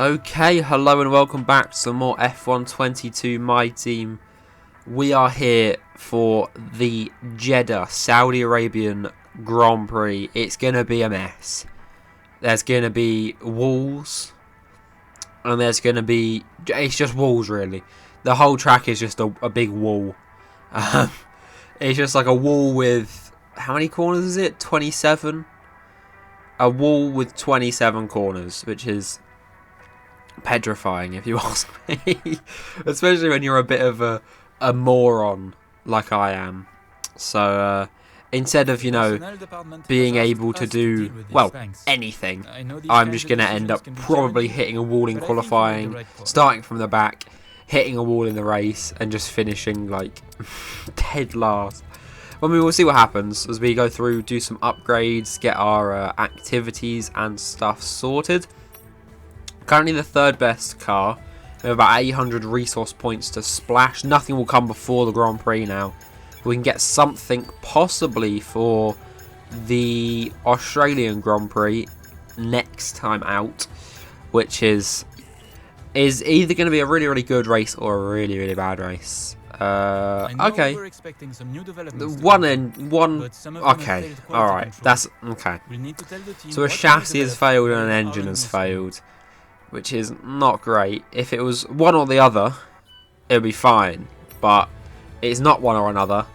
Okay, hello and welcome back to some more F1 My Team. We are here for the Jeddah Saudi Arabian Grand Prix. It's going to be a mess. There's going to be walls, and there's going to be... It's just walls, really. The whole track is just a big wall. It's just like a wall with... How many corners is it? 27? A wall with 27 corners, which is... petrifying, if you ask me. Especially when you're a bit of a moron like I am. So instead of, being able to do, well, anything, I'm just going to end up probably hitting a wall in qualifying, starting from the back, hitting a wall in the race, and just finishing like dead last. I mean, we'll see what happens as we go through, do some upgrades, get our activities and stuff sorted. Currently the third best car. We have about 800 resource points to splash. Nothing will come before the Grand Prix now. We can get something possibly for the Australian Grand Prix next time out, which is either going to be a really, really good race or a really, really bad race. Okay. Okay, alright, that's okay. So a chassis has failed and an engine has failed, which is not great. If it was one or the other, it would be fine. But it's not one or another.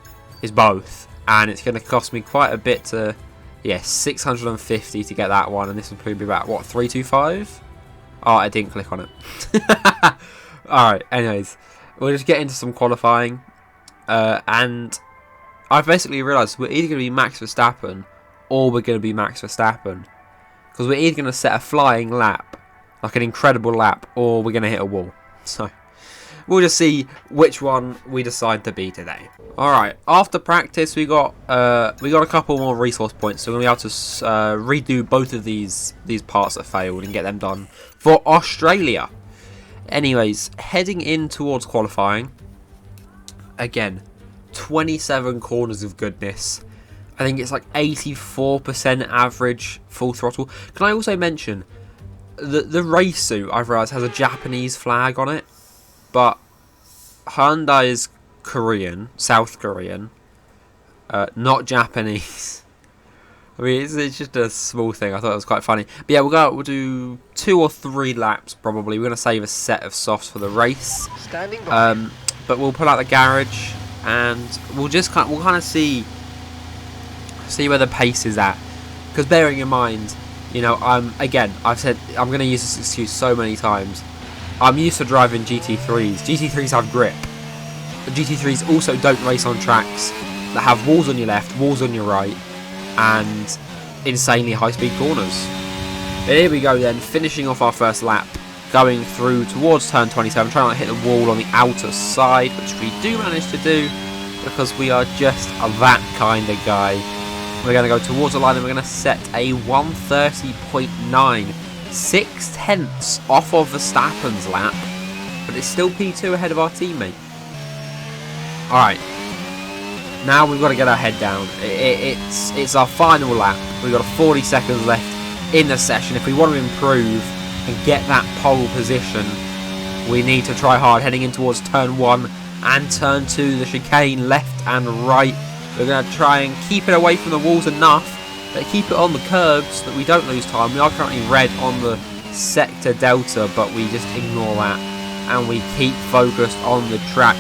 It's both. And it's going to cost me quite a bit to... Yeah, 650 to get that one. And this would probably be about, what, 325? Oh, I didn't click on it. Alright, anyways. We'll just get into some qualifying. And I've basically realised we're either going to be Max Verstappen or we're going to be Max Verstappen. Because we're either going to set a flying lap, like an incredible lap, or we're going to hit a wall. So we'll just see which one we decide to be today. Alright, after practice we got a couple more resource points, so we're going to be able to redo both of these parts that failed and get them done for Australia. Anyways, heading in towards qualifying. Again, 27 corners of goodness. I think it's like 84% average full throttle. Can I also mention... The race suit, I've realised, has a Japanese flag on it, but Hyundai is Korean, South Korean, not Japanese. I mean, it's just a small thing. I thought it was quite funny. But yeah, we'll do 2 or 3 laps probably. We're going to save a set of softs for the race. But we'll pull out the garage and we'll kind of see where the pace is at. Because bearing in mind, I've said I'm going to use this excuse so many times. I'm used to driving GT3s. GT3s have grip. But GT3s also don't race on tracks that have walls on your left, walls on your right, and insanely high-speed corners. But here we go then, finishing off our first lap, going through towards turn 27, trying not to hit the wall on the outer side, which we do manage to do, because we are just that kind of guy. We're going to go towards the line and we're going to set a 130.9, 0.6 off of Verstappen's lap, but it's still P2 ahead of our teammate. Alright, now we've got to get our head down. It's our final lap. We've got 40 seconds left in the session. If we want to improve and get that pole position, we need to try hard heading in towards turn 1 and turn 2, the chicane left and right. We're going to try and keep it away from the walls enough, but keep it on the curbs so that we don't lose time. We are currently red on the sector delta, but we just ignore that. And we keep focused on the track,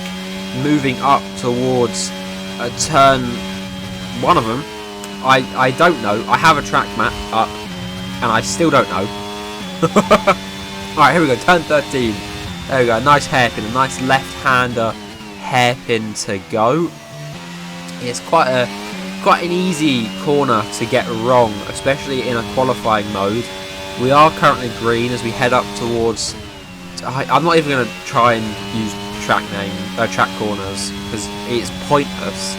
moving up towards a turn, one of them. I don't know. I have a track map up, and I still don't know. Alright, here we go. Turn 13. There we go. Nice hairpin. A nice left-hander hairpin to go. It's quite an easy corner to get wrong, especially in a qualifying mode. We are currently green as we head up towards... I'm not even going to try and use track corners because it's pointless.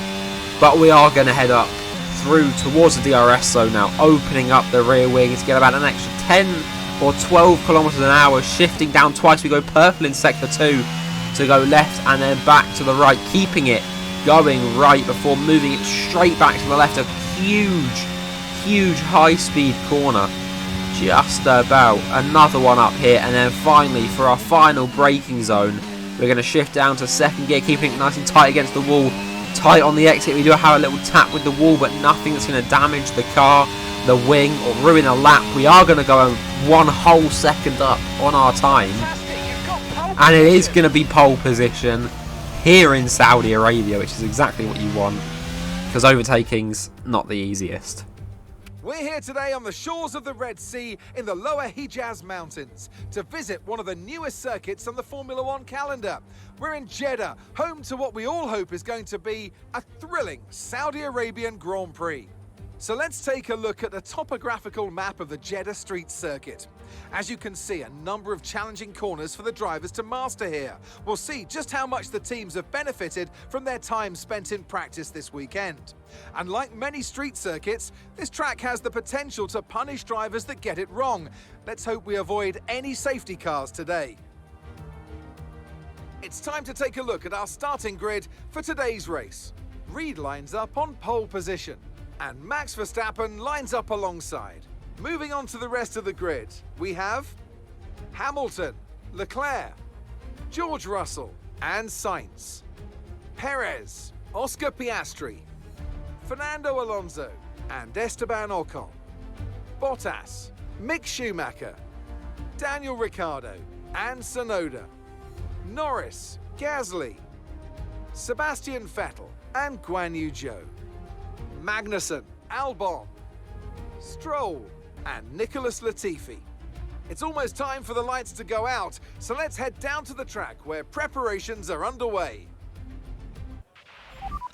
But we are going to head up through towards the DRS zone now, opening up the rear wings, get about an extra 10 or 12 kilometers an hour, shifting down twice. We go purple in sector 2 to go left and then back to the right, keeping it going right before moving it straight back to the left. A huge high-speed corner just about. Another one up here, and then finally for our final braking zone, we're going to shift down to second gear, keeping it nice and tight against the wall. Tight on the exit, we do have a little tap with the wall, but nothing that's going to damage the car, the wing, or ruin a lap. We are going to go 1 whole second up on our time, and it is going to be pole position here in Saudi Arabia, which is exactly what you want, because overtaking's not the easiest. We're here today on the shores of the Red Sea in the Lower Hijaz Mountains to visit one of the newest circuits on the Formula One calendar. We're in Jeddah, home to what we all hope is going to be a thrilling Saudi Arabian Grand Prix. So let's take a look at the topographical map of the Jeddah Street Circuit. As you can see, a number of challenging corners for the drivers to master here. We'll see just how much the teams have benefited from their time spent in practice this weekend. And like many street circuits, this track has the potential to punish drivers that get it wrong. Let's hope we avoid any safety cars today. It's time to take a look at our starting grid for today's race. Reed lines up on pole position, and Max Verstappen lines up alongside. Moving on to the rest of the grid, we have Hamilton, Leclerc, George Russell and Sainz, Perez, Oscar Piastri, Fernando Alonso and Esteban Ocon, Bottas, Mick Schumacher, Daniel Ricciardo and Tsunoda, Norris, Gasly, Sebastian Vettel and Guan Yu Zhou, Magnussen, Albon, Stroll and Nicholas Latifi. It's almost time for the lights to go out, so let's head down to the track where preparations are underway.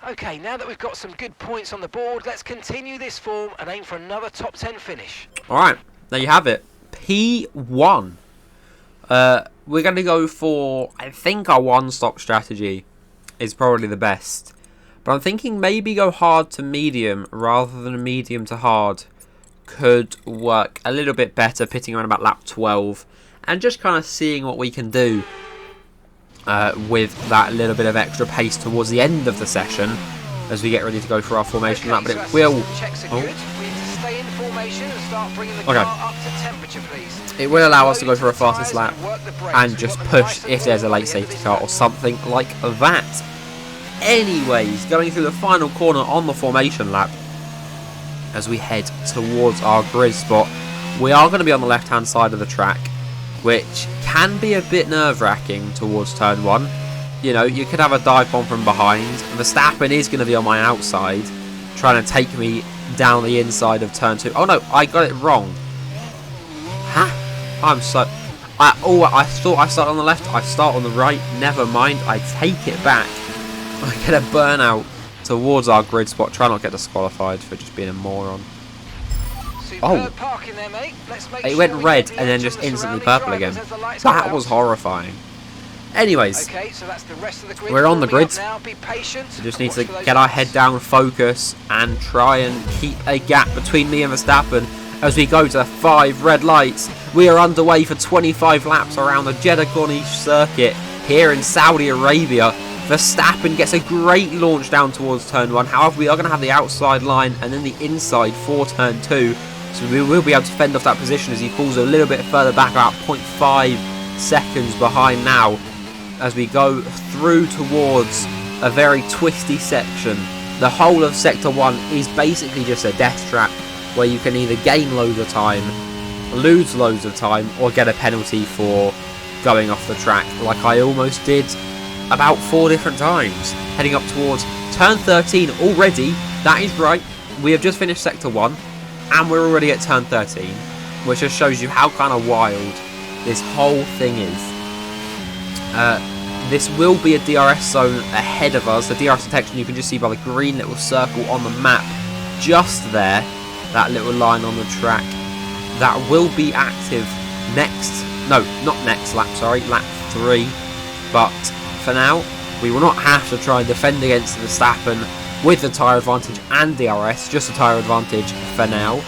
Okay, now that we've got some good points on the board, let's continue this form and aim for another top 10 finish. Alright, there you have it. P1. We're going to go for, I think our one-stop strategy is probably the best. But I'm thinking maybe go hard to medium rather than medium to hard could work a little bit better, pitting around about lap 12 and just kind of seeing what we can do with that little bit of extra pace towards the end of the session as we get ready to go for our formation lap. But it will... It will allow us to go for a fastest lap and just push if there's a late safety car or something like that. Anyways, going through the final corner on the formation lap as we head towards our grid spot, we are going to be on the left hand side of the track, which can be a bit nerve-wracking towards turn 1. You know, you could have a dive bomb from behind. Verstappen is going to be on my outside, trying to take me down the inside of turn 2. Oh no, I got it wrong. Huh? I'm so... I thought I started on the left, I start on the right. Never mind, I take it back. I get a burnout towards our grid spot. Try not to get disqualified for just being a moron. Oh, it went red and then just instantly purple again. That was horrifying. Anyways, we're on the grid. We just need to get our head down, focus, and try and keep a gap between me and Verstappen as we go to 5 red lights. We are underway for 25 laps around the Jeddah Corniche circuit here in Saudi Arabia. Verstappen gets a great launch down towards turn 1. However, we are going to have the outside line and then the inside for turn 2. So we will be able to fend off that position as he falls a little bit further back, about 0.5 seconds behind now, as we go through towards a very twisty section. The whole of Sector 1 is basically just a death trap where you can either gain loads of time, lose loads of time, or get a penalty for going off the track, like I almost did about 4 different times. Heading up towards turn 13 already. That is right, we have just finished Sector 1 and we're already at turn 13, which just shows you how kind of wild this whole thing is. This will be a DRS zone ahead of us. The DRS detection you can just see by the green little circle on the map just there, that little line on the track. That will be active next, no, not next lap, sorry, lap 3. But for now, we will not have to try and defend against Verstappen with the tyre advantage and DRS, just the tyre advantage for now,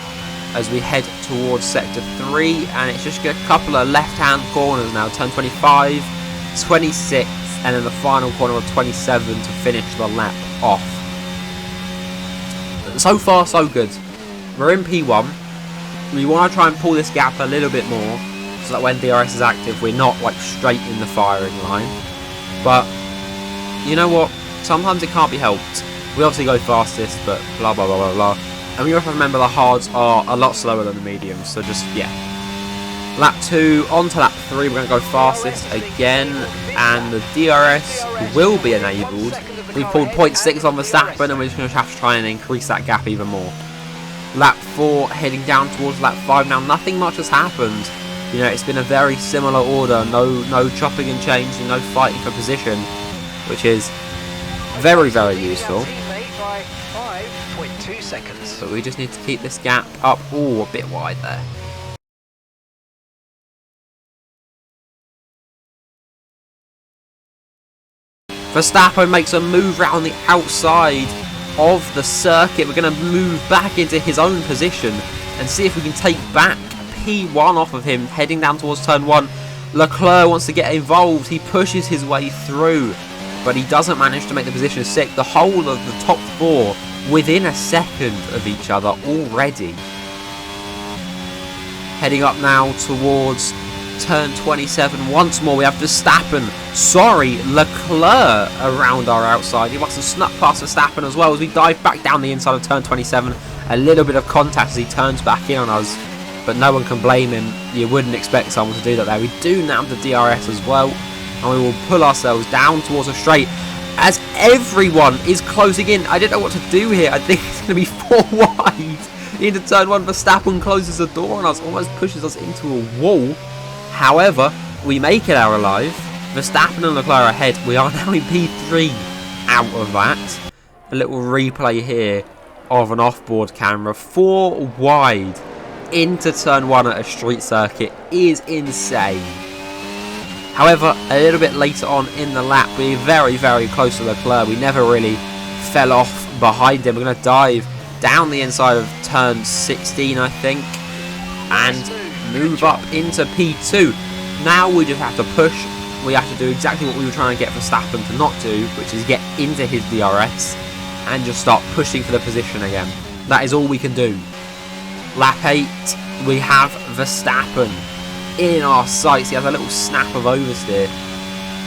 as we head towards Sector 3, and it's just a couple of left-hand corners now, turn 25, 26, and then the final corner of 27 to finish the lap off. So far, so good. We're in P1. We want to try and pull this gap a little bit more, so that when DRS is active, we're not like straight in the firing line. But you know what? Sometimes it can't be helped. We obviously go fastest, but blah blah blah blah blah. And we have to remember the hards are a lot slower than the mediums, so just yeah. Lap 2, on to lap 3, we're going to go fastest again, and the DRS will be enabled. We've pulled 0.6 on Verstappen, and we're just going to have to try and increase that gap even more. Lap 4, heading down towards lap 5 now. Nothing much has happened. You know, it's been a very similar order. No chopping and changing, no fighting for position, which is very, very useful. But we just need to keep this gap up. Oh, a bit wide there. Verstappen makes a move round the outside of the circuit. We're going to move back into his own position and see if we can take back P1 off of him, heading down towards turn 1. Leclerc wants to get involved. He pushes his way through, but he doesn't manage to make the position sick. The whole of the top 4 within a second of each other already. Heading up now towards turn 27 once more. We have Verstappen, Leclerc around our outside. He must have snuck past Verstappen as well as we dive back down the inside of turn 27. A little bit of contact as he turns back in on us, but no one can blame him. You wouldn't expect someone to do that there. We do now have the DRS as well, and we will pull ourselves down towards a straight as everyone is closing in. I don't know what to do here. I think it's going to be 4 wide into turn 1. Verstappen closes the door on us, almost pushes us into a wall. However, we make it out alive. Verstappen and Leclerc ahead. We are now in P3 out of that. A little replay here of an off-board camera. 4 wide into turn 1 at a street circuit is insane. However, a little bit later on in the lap, we're very, very close to Leclerc. We never really fell off behind him. We're going to dive down the inside of turn 16, I think, and move up into P2. Now we just have to push. We have to do exactly what we were trying to get Verstappen to not do, which is get into his DRS and just start pushing for the position again. That is all we can do. Lap 8, we have Verstappen in our sights. He has a little snap of oversteer,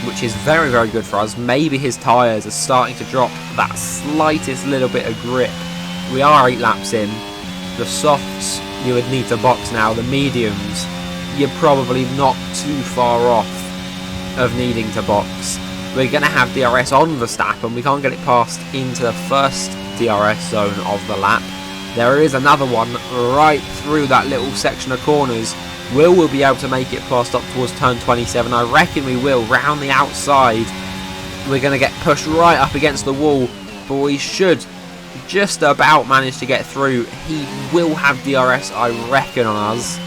which is very, very good for us. Maybe his tyres are starting to drop that slightest little bit of grip. We are 8 laps in. The softs you would need to box now. The mediums, you're probably not too far off of needing to box. We're going to have DRS on Verstappen. We can't get it past into the first DRS zone of the lap. There is another one right through that little section of corners. Will we be able to make it past up towards turn 27? I reckon we will. Round the outside, we're going to get pushed right up against the wall, but we should just about manage to get through. He will have DRS, I reckon, on us,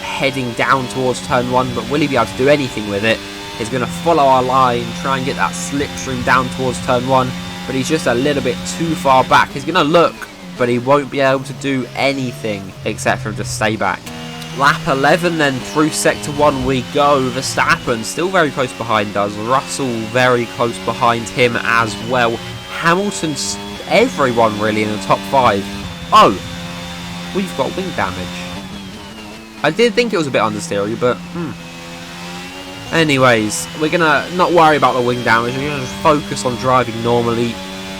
heading down towards turn 1, but will he be able to do anything with it? He's going to follow our line, try and get that slipstream down towards turn 1, but he's just a little bit too far back. He's going to look, but he won't be able to do anything except for just stay back. Lap 11 then, through sector 1 we go. Verstappen still very close behind us. Russell very close behind him as well. Hamilton's everyone really in the top 5. Oh, we've got wing damage. I did think it was a bit understeery, but anyways, we're gonna not worry about the wing damage. We're gonna just focus on driving normally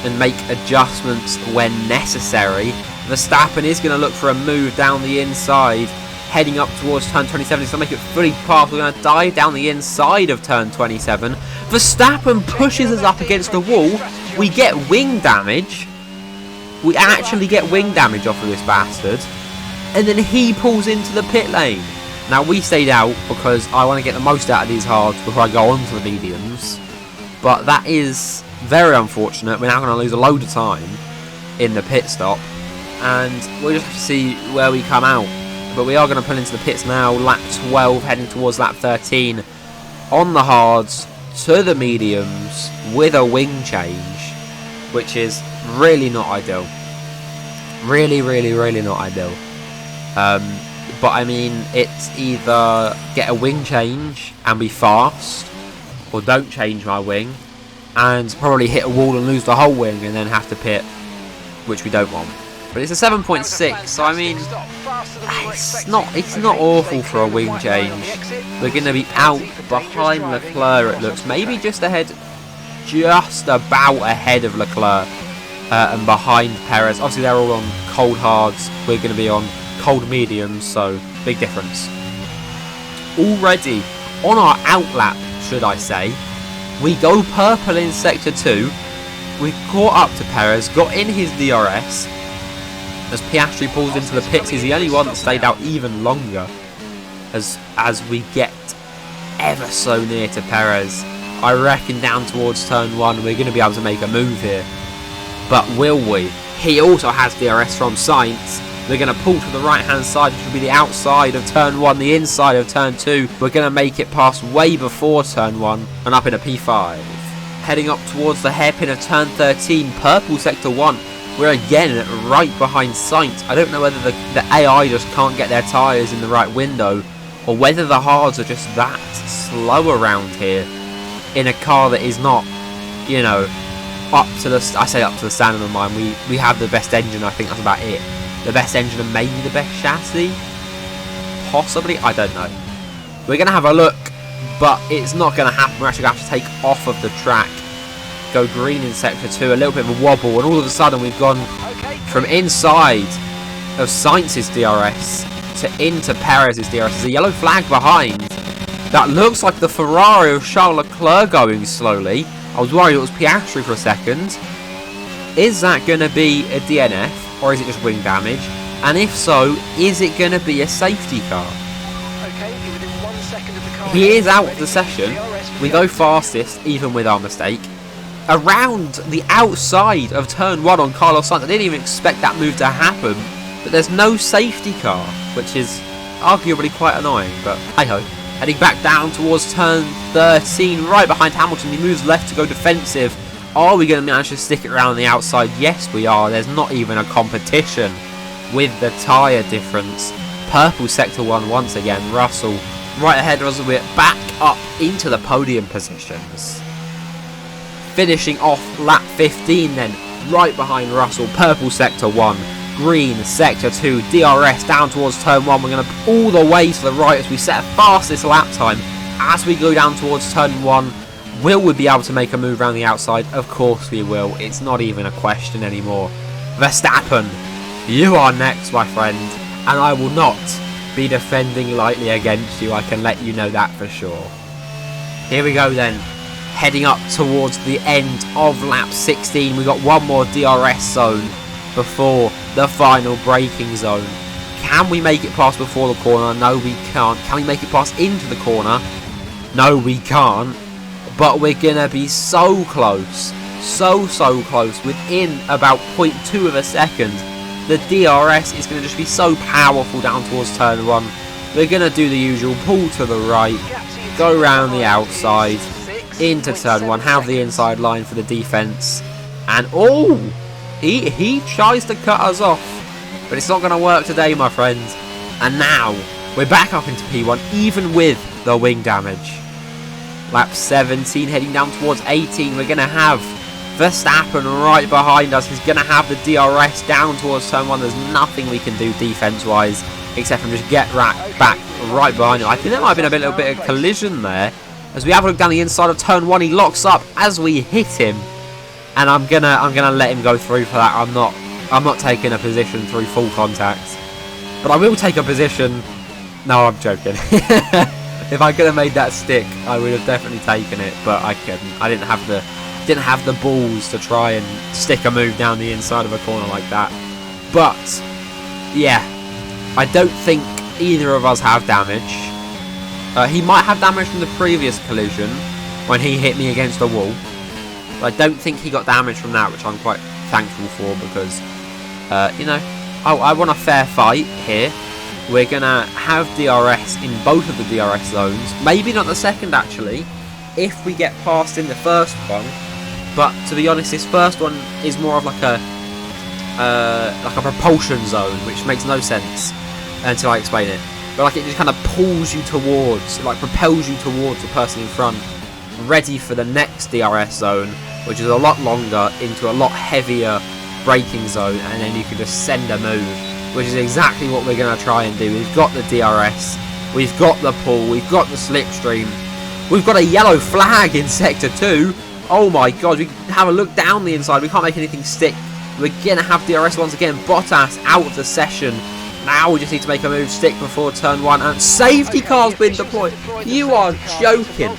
and make adjustments when necessary. Verstappen is gonna look for a move down the inside, heading up towards turn 27. He's gonna make it fully past. We're gonna dive down the inside of turn 27. Verstappen pushes us up against the wall. We get wing damage. We actually get wing damage off of this bastard. And then he pulls into the pit lane. Now we stayed out because I want to get the most out of these hards before I go on to the mediums. But that is very unfortunate. We're now going to lose a load of time in the pit stop. And we'll just have to see where we come out. But we are going to pull into the pits now. Lap 12 heading towards lap 13. On the hards to the mediums with a wing change, which is really not ideal. Really, really, really not ideal. But I mean, it's either get a wing change and be fast, or don't change my wing and probably hit a wall and lose the whole wing and then have to pit, which we don't want. But it's a 7.6, so I mean, it's not awful for a wing change. We're going to be out behind Leclerc, it looks. Maybe just about ahead of Leclerc and behind Perez. Obviously, they're all on cold hards. We're going to be on cold mediums, so big difference. Already on our outlap, should I say, we go purple in Sector 2. We caught up to Perez, got in his DRS. As Piastri pulls into the pits, he's the only one that stayed out even longer. As we get ever so near to Perez, I reckon down towards turn 1 we're going to be able to make a move here. But will we? He also has DRS from Sainz. We're going to pull to the right hand side, which will be the outside of turn 1, the inside of turn 2. We're going to make it past way before turn 1 and up in a P5. Heading up towards the hairpin of turn 13, purple sector 1. We're again right behind Sainz. I don't know whether the AI just can't get their tyres in the right window, or whether the hards are just that slow around here in a car that is not, you know, up to the standard of mine. We have the best engine, I think that's about it. The best engine and maybe the best chassis? Possibly? I don't know. We're going to have a look, but it's not going to happen. We're actually going to have to take off of the track. Go green in sector 2, a little bit of a wobble, and all of a sudden we've gone from inside of Sainz's DRS to into Perez's DRS. There's a yellow flag behind. That looks like the Ferrari of Charles Leclerc going slowly. I was worried it was Piastri for a second. Is that going to be a DNF, or is it just wing damage? And if so, is it going to be a safety car? He is out of the session. We go fastest, even with our mistake. Around the outside of turn 1 on Carlos Sainz. I didn't even expect that move to happen, but there's no safety car, which is arguably quite annoying, but hey-ho. Heading back down towards turn 13, right behind Hamilton. He moves left to go defensive. Are we going to manage to stick it around the outside? Yes, we are. There's not even a competition with the tyre difference. Purple sector 1 once again. Russell right ahead of us. We're back up into the podium positions. Finishing off lap 15 then, right behind Russell. Purple sector 1, green sector 2, DRS down towards turn 1. We're going to all the way to the right as we set a fastest lap time. As we go down towards turn 1, will we be able to make a move around the outside? Of course we will. It's not even a question anymore. Verstappen, you are next, my friend, and I will not be defending lightly against you. I can let you know that for sure. Here we go then. Heading up towards the end of lap 16. We got one more DRS zone before the final braking zone. Can we make it past before the corner? No, we can't. Can we make it past into the corner? No, we can't. But we're going to be so close. So close. Within about 0.2 of a second. The DRS is going to just be so powerful down towards turn 1. We're going to do the usual. Pull to the right. Go around the outside. Into turn 1. Have the inside line for the defense. And oh! He tries to cut us off. But it's not going to work today, my friends. And now, we're back up into P1, even with the wing damage. Lap 17, heading down towards 18. We're going to have Verstappen right behind us. He's going to have the DRS down towards turn 1. There's nothing we can do defense-wise, except for just get back right behind him. I think there might have been a little bit of collision there. As we have a look down the inside of turn 1, he locks up as we hit him. And I'm gonna let him go through for that. I'm not taking a position through full contact. But I will take a position. No, I'm joking. If I could have made that stick, I would have definitely taken it, but I couldn't. I didn't have the balls to try and stick a move down the inside of a corner like that. But yeah, I don't think either of us have damage. He might have damage from the previous collision when he hit me against the wall. But I don't think he got damage from that, which I'm quite thankful for because, you know, I want a fair fight here. We're going to have DRS in both of the DRS zones. Maybe not the second, actually, if we get past in the first one. But to be honest, this first one is more of like a propulsion zone, which makes no sense until I explain it. But like it just kind of pulls you towards, like propels you towards the person in front, ready for the next DRS zone, which is a lot longer into a lot heavier braking zone, and then you can just send a move, which is exactly what we're going to try and do. We've got the DRS, we've got the pull, we've got the slipstream, we've got a yellow flag in Sector 2. Oh my god, we can have a look down the inside, we can't make anything stick. We're going to have DRS once again. Bottas out of the session. Now we just need to make a move stick before turn 1, and safety car's been deployed. You are joking.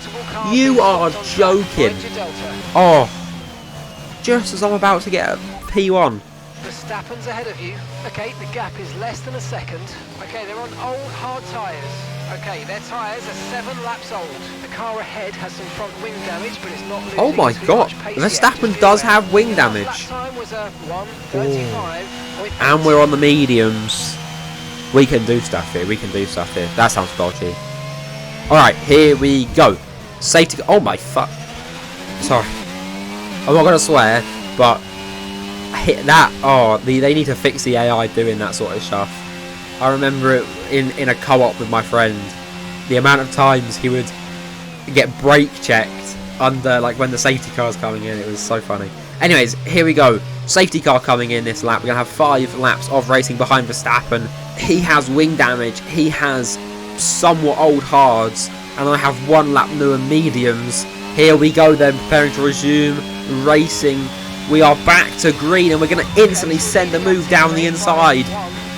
You are joking. Oh, just as I'm about to get a P1. Verstappen's ahead of you. Okay, the gap is less than a second. Okay, they're on old hard tyres. Okay, their tyres are 7 laps old. The car ahead has some front wing damage, but it's not losing. Oh my god, Verstappen does have wing damage. Lap time was a 1:35. And we're on the mediums. We can do stuff here. We can do stuff here. That sounds dodgy. Alright, here we go. Safety. Oh my fuck. Sorry. I'm not going to swear, but hit that. Oh, they need to fix the AI doing that sort of stuff. I remember it in a co-op with my friend. The amount of times he would get brake checked under, like, when the safety car's coming in. It was so funny. Anyways, here we go. Safety car coming in this lap. We're going to have 5 laps of racing behind Verstappen. He has wing damage. He has somewhat old hards. And I have 1 lap newer mediums. Here we go then, preparing to resume racing. We are back to green, and we're going to instantly send a move down the inside.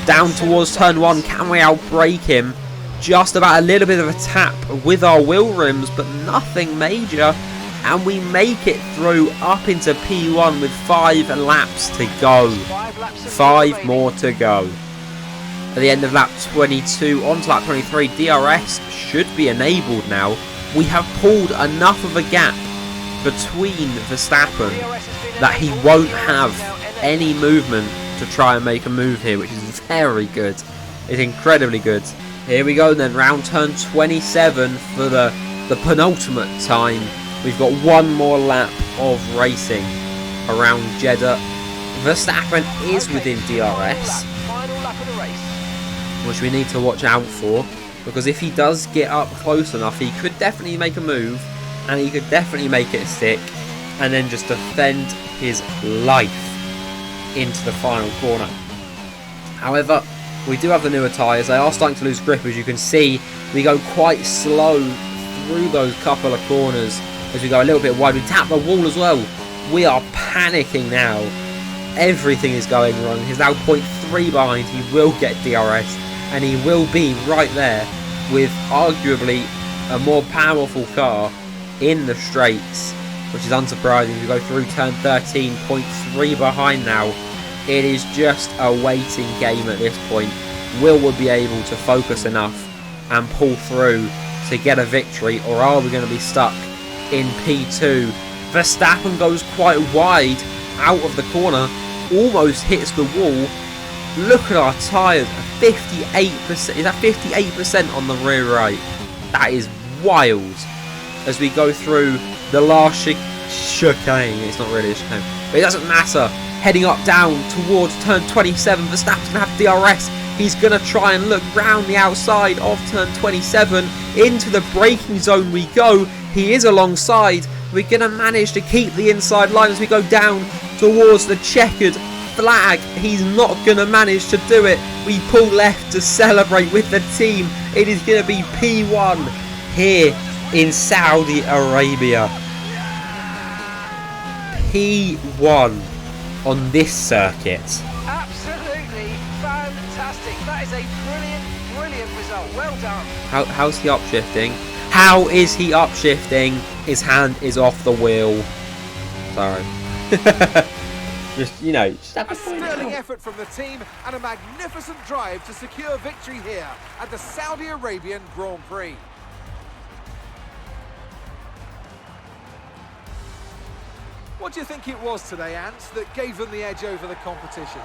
Down towards turn 1. Can we outbrake him? Just about a little bit of a tap with our wheel rims, but nothing major. And we make it through up into P1 with 5 laps to go. 5 more to go. At the end of lap 22, on to lap 23, DRS should be enabled now. We have pulled enough of a gap between Verstappen that he won't have any movement to try and make a move here, which is very good. It's incredibly good. Here we go then, round turn 27 for the penultimate time. We've got 1 more lap of racing around Jeddah. Verstappen is within DRS, which we need to watch out for, because if he does get up close enough, he could definitely make a move, and he could definitely make it stick, and then just defend his life into the final corner. However, we do have the newer tyres. They are starting to lose grip, as you can see. We go quite slow through those couple of corners as we go a little bit wide. We tap the wall as well. We are panicking now. Everything is going wrong. He's now 0.3 behind. He will get DRS, and he will be right there with arguably a more powerful car in the straights, which is unsurprising. We go through turn 13, 0.3 behind now. It is just a waiting game at this point. Will we be able to focus enough and pull through to get a victory, or are we going to be stuck in P2? Verstappen goes quite wide out of the corner, almost hits the wall. Look at our tyres, 58%. Is that 58% on the rear right? That is wild. As we go through the last chicane, it's not really a chicane, but it doesn't matter. Heading up down towards turn 27, Verstappen's going to have DRS. He's going to try and look round the outside of turn 27. Into the braking zone we go. He is alongside. We're going to manage to keep the inside line as we go down towards the checkered flag. He's not going to manage to do it. We pull left to celebrate with the team. It is going to be P1 here in Saudi Arabia. P1 on this circuit. Absolutely fantastic. That is a brilliant result. Well done. How's he upshifting? How is he upshifting? His hand is off the wheel. Sorry. Just, you know, just have a sterling effort from the team and a magnificent drive to secure victory here at the Saudi Arabian Grand Prix. What do you think it was today, Ants, that gave them the edge over the competition?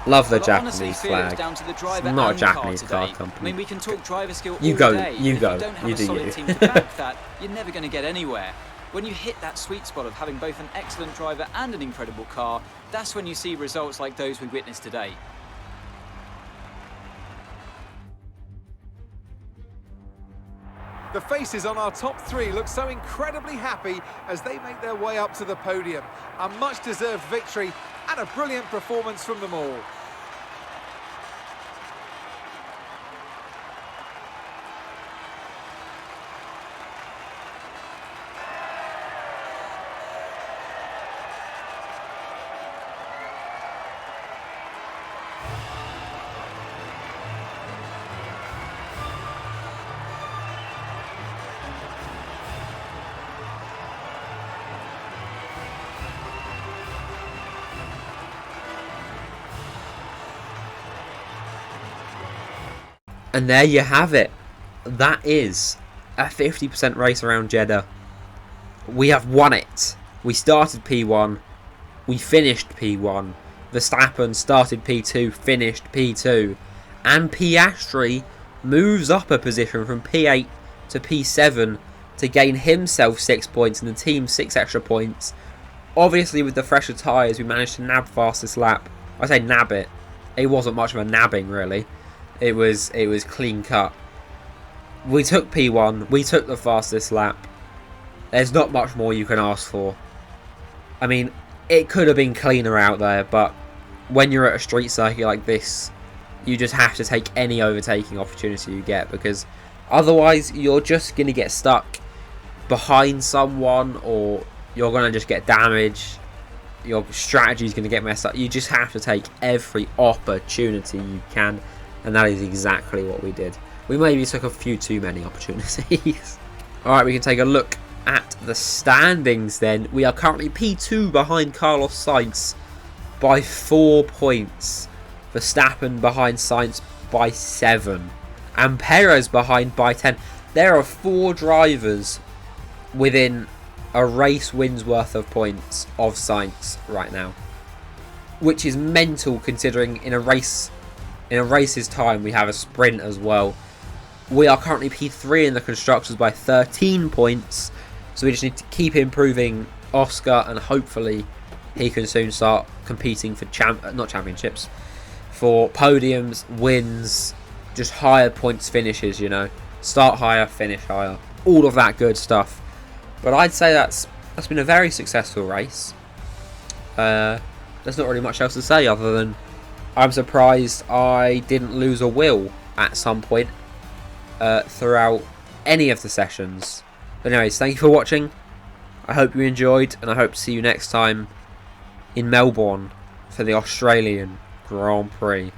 Love the Japanese flag. It's not a Japanese car company. I mean, we can talk driver skill you all go, day. you go, if you don't have you a do solid you. team to back that, you're never going to get anywhere. When you hit that sweet spot of having both an excellent driver and an incredible car, that's when you see results like those we witnessed today. The faces on our top three look so incredibly happy as they make their way up to the podium. A much-deserved victory and a brilliant performance from them all. And there you have it. That is a 50% race around Jeddah. We have won it. We started P1. We finished P1. Verstappen started P2, finished P2. And Piastri moves up a position from P8 to P7 to gain himself 6 points and the team 6 extra points. Obviously with the fresher tyres we managed to nab fastest lap. I say nab it. It wasn't much of a nabbing really. It was clean cut. We took P1. We took the fastest lap. There's not much more you can ask for. I mean, it could have been cleaner out there, but when you're at a street circuit like this, you just have to take any overtaking opportunity you get, because otherwise you're just going to get stuck behind someone, or you're going to just get damaged. Your strategy is going to get messed up. You just have to take every opportunity you can. And that is exactly what we did. We maybe took a few too many opportunities. Alright, we can take a look at the standings then. We are currently P2 behind Carlos Sainz by 4 points. Verstappen behind Sainz by 7. And Perez behind by 10. There are 4 drivers within a race win's worth of points of Sainz right now. Which is mental considering in a race's time we have a sprint as well. We are currently P3 in the Constructors by 13 points. So we just need to keep improving Oscar, and hopefully he can soon start competing for not championships, for podiums, wins, just higher points finishes, you know. Start higher, finish higher. All of that good stuff. But I'd say that's been a very successful race. There's not really much else to say other than I'm surprised I didn't lose a wheel at some point throughout any of the sessions. But anyways, thank you for watching. I hope you enjoyed, and I hope to see you next time in Melbourne for the Australian Grand Prix.